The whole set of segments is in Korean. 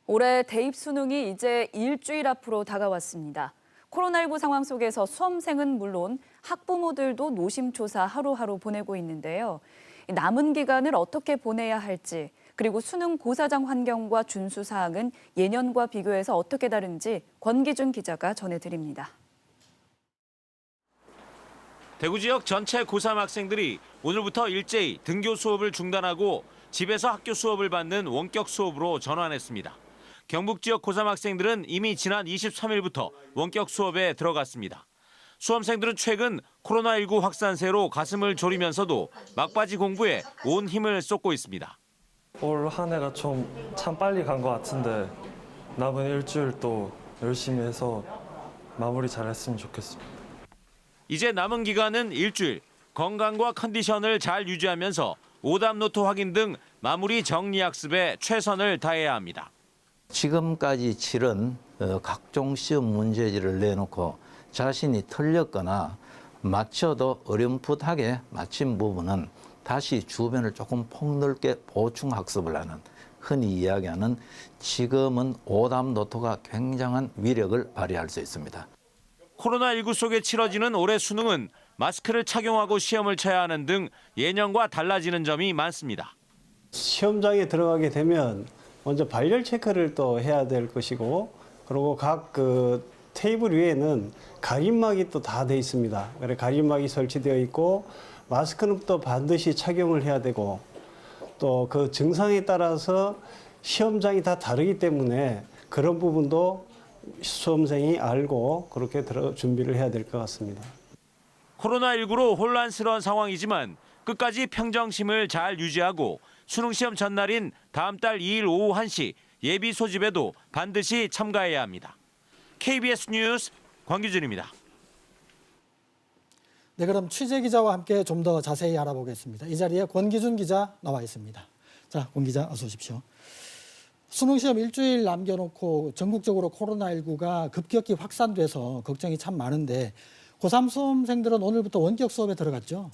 올해 대입 수능이 이제 일주일 앞으로 다가왔습니다. 코로나19 상황 속에서 수험생은 물론 학부모들도 노심초사 하루하루 보내고 있는데요. 남은 기간을 어떻게 보내야 할지, 그리고 수능 고사장 환경과 준수 사항은 예년과 비교해서 어떻게 다른지 권기준 기자가 전해드립니다. 대구 지역 전체 고3 학생들이 오늘부터 일제히 등교 수업을 중단하고 집에서 학교 수업을 받는 원격 수업으로 전환했습니다. 경북 지역 고3 학생들은 이미 지난 23일부터 원격 수업에 들어갔습니다. 수험생들은 최근 코로나19 확산세로 가슴을 졸이면서도 막바지 공부에 온 힘을 쏟고 있습니다. 올 한 해가 참 빨리 간 것 같은데 남은 일주일 또 열심히 해서 마무리 잘했으면 좋겠습니다. 이제 남은 기간은 일주일. 건강과 컨디션을 잘 유지하면서 오답노트 확인 등 마무리 정리학습에 최선을 다해야 합니다. 지금까지 치른 각종 시험 문제지를 내놓고 자신이 틀렸거나 맞춰도 어렴풋하게 맞힌 부분은 다시 주변을 조금 폭넓게 보충 학습을 하는, 흔히 이야기하는 지금은 오답노트가 굉장한 위력을 발휘할 수 있습니다. 코로나19 속에 치러지는 올해 수능은 마스크를 착용하고 시험을 쳐야 하는 등 예년과 달라지는 점이 많습니다. 시험장에 들어가게 되면 먼저 발열 체크를 또 해야 될 것이고, 그리고 각 테이블 위에는 가림막이 또 다 돼 있습니다. 그래 가림막이 설치되어 있고 마스크는 또 반드시 착용을 해야 되고, 또 그 증상에 따라서 시험장이 다 다르기 때문에 그런 부분도 수험생이 알고 그렇게 준비를 해야 될 것 같습니다. 코로나19로 혼란스러운 상황이지만 끝까지 평정심을 잘 유지하고 수능시험 전날인 다음 달 2일 오후 1시 예비 소집에도 반드시 참가해야 합니다. KBS 뉴스 권기준입니다. 네, 그럼 취재 기자와 함께 좀 더 자세히 알아보겠습니다. 이 자리에 권기준 기자 나와 있습니다. 자, 권 기자 어서 오십시오. 수능시험 일주일 남겨놓고 전국적으로 코로나19가 급격히 확산돼서 걱정이 참 많은데 고3 수험생들은 오늘부터 원격 수업에 들어갔죠?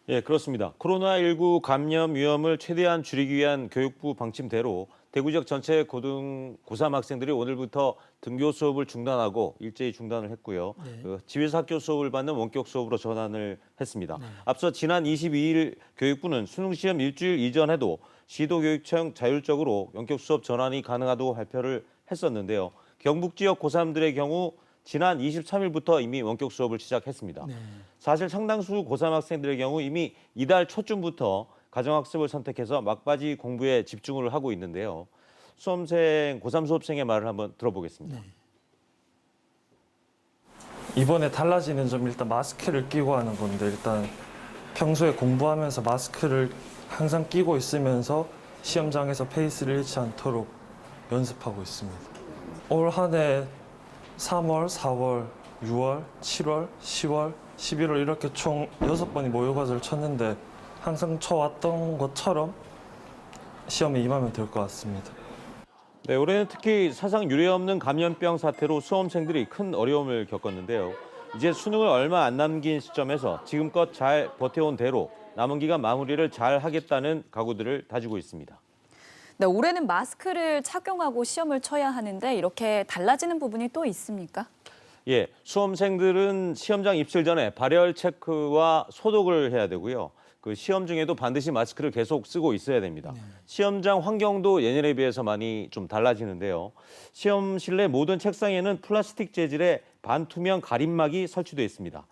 예, 그렇습니다. 코로나19 감염 위험을 최대한 줄이기 위한 교육부 방침대로 대구 지역 전체 고3 학생들이 오늘부터 등교 수업을 중단하고 일제히 중단을 했고요. 네. 집에서 학교 수업을 받는 원격 수업으로 전환을 했습니다. 네. 앞서 지난 22일 교육부는 수능시험 일주일 이전에도 시도교육청 자율적으로 원격 수업 전환이 가능하다고 발표를 했었는데요. 경북 지역 고3들의 경우 지난 23일부터 이미 원격 수업을 시작했습니다. 네. 사실 상당수 고3 학생들의 경우 이미 이달 초쯤부터 가정학습을 선택해서 막바지 공부에 집중을 하고 있는데요. 고3 수업생의 말을 한번 들어보겠습니다. 네. 이번에 달라지는 점, 일단 마스크를 끼고 하는 건데, 일단 평소에 공부하면서 마스크를 항상 끼고 있으면서 시험장에서 페이스를 잃지 않도록 연습하고 있습니다. 올 한 해 3월, 4월, 6월, 7월, 10월, 11월 이렇게 총 6번이 모의고사를 쳤는데 항상 쳐왔던 것처럼 시험에 임하면 될 것 같습니다. 네, 올해는 특히 사상 유례없는 감염병 사태로 수험생들이 큰 어려움을 겪었는데요. 이제 수능을 얼마 안 남긴 시점에서 지금껏 잘 버텨온 대로 남은 기간 마무리를 잘 하겠다는 각오들을 다지고 있습니다. 네, 올해는 마스크를 착용하고 시험을 쳐야 하는데 이렇게 달라지는 부분이 또 있습니까? 예, 수험생들은 시험장 입실 전에 발열 체크와 소독을 해야 되고요. 그 시험 중에도 반드시 마스크를 계속 쓰고 있어야 됩니다. 시험장 환경도 예년에 비해서 많이 좀 달라지는데요. 시험실 내 모든 책상에는 플라스틱 재질의 반투명 가림막이 설치되어 있습니다.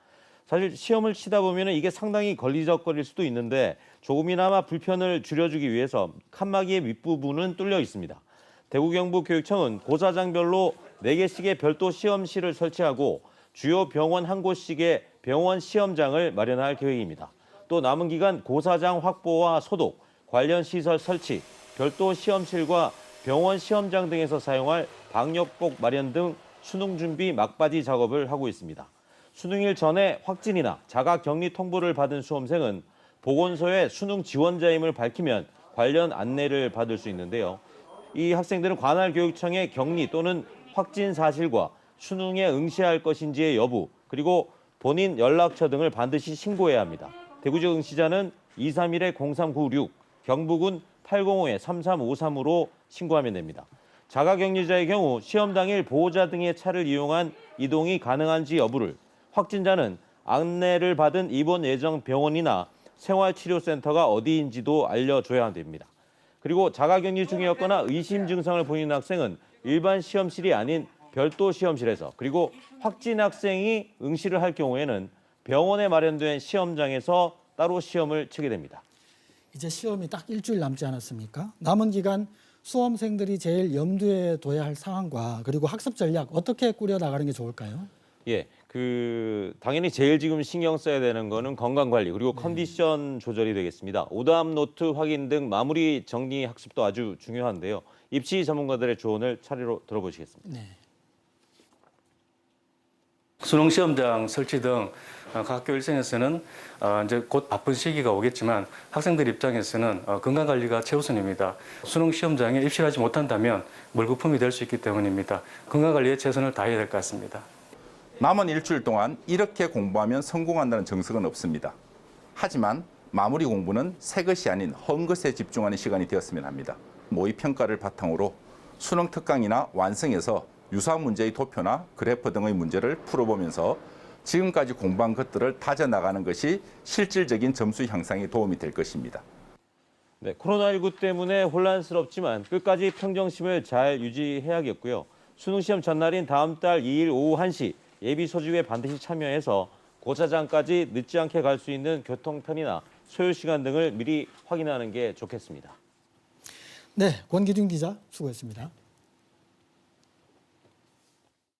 사실 시험을 치다 보면 이게 상당히 걸리적거릴 수도 있는데 조금이나마 불편을 줄여주기 위해서 칸막이의 윗부분은 뚫려 있습니다. 대구 경북교육청은 고사장별로 4개씩의 별도 시험실을 설치하고 주요 병원 한 곳씩의 병원 시험장을 마련할 계획입니다. 또 남은 기간 고사장 확보와 소독, 관련 시설 설치, 별도 시험실과 병원 시험장 등에서 사용할 방역복 마련 등 수능 준비 막바지 작업을 하고 있습니다. 수능일 전에 확진이나 자가 격리 통보를 받은 수험생은 보건소에 수능 지원자임을 밝히면 관련 안내를 받을 수 있는데요. 이 학생들은 관할 교육청에 격리 또는 확진 사실과 수능에 응시할 것인지의 여부, 그리고 본인 연락처 등을 반드시 신고해야 합니다. 대구지역 응시자는 231-0396, 경북은 805-3353으로 신고하면 됩니다. 자가격리자의 경우 시험 당일 보호자 등의 차를 이용한 이동이 가능한지 여부를, 확진자는 안내를 받은 입원 예정 병원이나 생활치료센터가 어디인지도 알려줘야 됩니다. 그리고 자가격리 중이었거나 의심 증상을 보이는 학생은 일반 시험실이 아닌 별도 시험실에서, 그리고 확진 학생이 응시를 할 경우에는 병원에 마련된 시험장에서 따로 시험을 치게 됩니다. 이제 시험이 딱 일주일 남지 않았습니까? 남은 기간 수험생들이 제일 염두에 둬야 할 상황과 그리고 학습 전략 어떻게 꾸려 나가는 게 좋을까요? 예, 당연히 제일 지금 신경 써야 되는 거는 건강 관리 그리고 컨디션 조절이 되겠습니다. 오답 노트 확인 등 마무리 정리 학습도 아주 중요한데요. 입시 전문가들의 조언을 차례로 들어보시겠습니다. 네. 수능 시험장 설치 등 각 학교 일선에서는 이제 곧 바쁜 시기가 오겠지만 학생들 입장에서는 건강 관리가 최우선입니다. 수능 시험장에 입실하지 못한다면 물거품이 될 수 있기 때문입니다. 건강 관리에 최선을 다해야 될 것 같습니다. 남은 일주일 동안 이렇게 공부하면 성공한다는 정석은 없습니다. 하지만 마무리 공부는 새 것이 아닌 헌 것에 집중하는 시간이 되었으면 합니다. 모의 평가를 바탕으로 수능 특강이나 완성에서 유사 문제의 도표나 그래프 등의 문제를 풀어보면서 지금까지 공부한 것들을 다져나가는 것이 실질적인 점수 향상에 도움이 될 것입니다. 네, 코로나19 때문에 혼란스럽지만 끝까지 평정심을 잘 유지해야겠고요. 수능 시험 전날인 다음 달 2일 오후 1시 예비 소집에 반드시 참여해서 고차장까지 늦지 않게 갈 수 있는 교통편이나 소요 시간 등을 미리 확인하는 게 좋겠습니다. 네, 권기준 기자 수고했습니다.